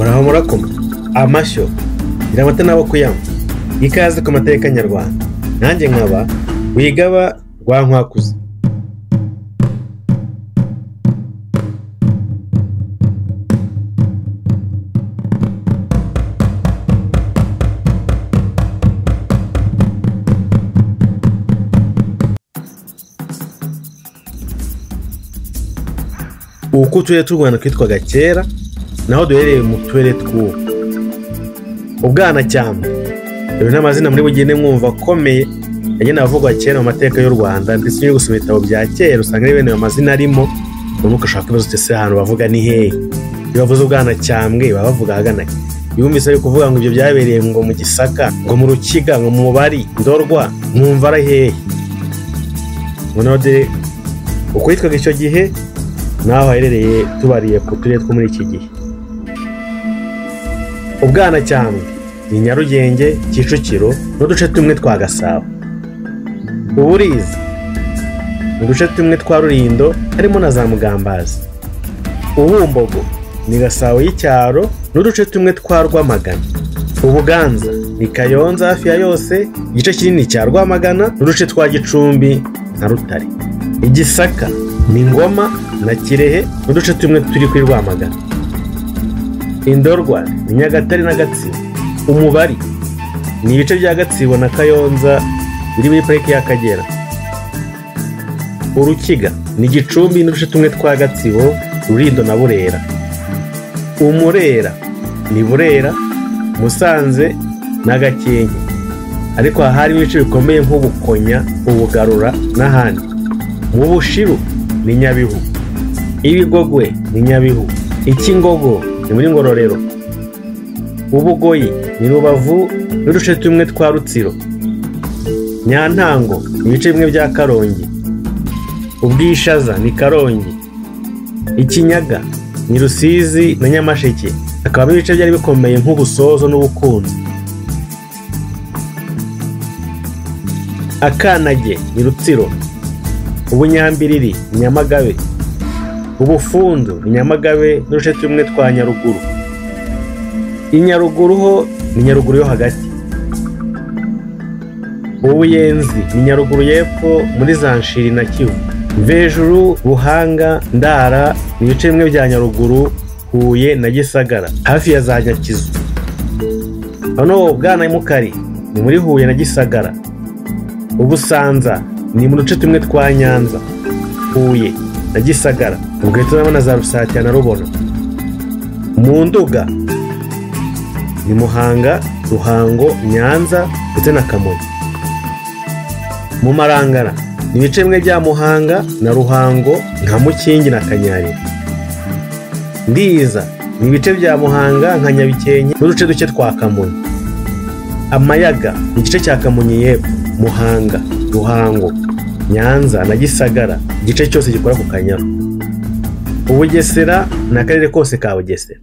muraho murakoma amashyo iramata nabo kuyama ikaze ku mateka nyarwanda nanjye nkaba wigaba rwa nkwakuze. uko uturere tw'u Rwanda twitwaga kera naho duhereye mu turere tw'ubu. Ubwanacyambwe rero n'amazina muri bugende mwumva akomeye yagenda avugwa kera mu mateka y'u Rwanda, ndetse iyo gusoma ibitabo bya kera usanga ari bene ayo mazina arimo, nuko ushaka kubaza uti se ahantu bavuga ni hehe? Iyo bavuze Ubwanacyambwe baba bavuga ahagana he? Iyo wumvise ari kuvuga ngo ibyo byabereye ngo mu Gisaka, ngo mu Rukiga, ngo mu Mubari, Ndorwa, mwumva ari hehe? None uko yitwaga icyo gihe naho haherereye tubariye ku turere two muri iki gihe. Ubwanacyambwe ni Nyarugenge, Kicukiro n'uduce tumwe twa Gasabo. Uburiza ni uduce tumwe twa Rulindo harimo na za Mugambazi. Ubumbogo ni Gasabo y'icyaro n'uduce tumwe twa Rwamagana. Ubuganza ni Kayonza hafi ya yose, igice kinini cya Rwamagana n'uduce twa Gicumbi na Rutare. Igisaka ni Ngoma na Kirehe n'uduce tumwe turi kuri Rwamagana. Indorwa ni Nyagatare na Gatsibo. Umubari ni ibice bya Gatsibo na Kayonza biri muri parike y'Akagera. Urukiga ni Gicumbi n'uduce tumwe twa Gatsibo, Rulindo na Burera. Umurera ni Burera, Musanze na Gakenke, ariko harimo ibice bikomeye nk'Ubukonya, Ubugarura n'ahandi. Mu Bushiru ni Nyabihu. Ibigogwe ni Nyabihu. Ikingogo ni muri Ngororero. Ubugoyi ni Rubavu n'uduce tumwe twa Rutsiro. Nyantango ni ibice bimwe bya Karongi. Ubwishaza ni Karongi. Ikinyaga ni Rusizi na Nyamasheke, akaba ibice byari bikomeye nk'Ubusozo n'Ubukunzi. Akanage ni Rutsiro. Ubunyambiriri ni Nyamagabe. Ubufundu ni Nyamagabe n'uduce tumwe twa Nyaruguru. Inyaruguru ho ni Nyaruguru yo hagati. Ubuyenzi ni Nyaruguru y'epfo muri za Nshiri na Kivu. Mvejuru, Buhanga, Ndara ni ibice bimwe bya Nyaruguru, Huye na Gisagara hafi ya za Nyakizu. Hano Bwanamukari ni muri Huye na Gisagara. Ubusanza ni mu duce tumwe twa Nyanza, Huye na Gisagara, ugahita urabona za Rusatira na Rubona. Mu Nduga ni Muhanga, Ruhango, Nyanza ndetse na Kamonyi. Mu Marangara ni ibice bimwe bya Muhanga na Ruhango nka Mukingi na Kanyarira. Ndiza ni ibice bya Muhanga nka Nyabikenke n'uduce duke twa Kamonyi. Amayaga ni igice cya Kamonyi y'epfo, Muhanga, Ruhango, Nyanza na Gisagara, igice cyose gikora ku Kanyaru. Ubugesera ni akarere kose ka Bugesera.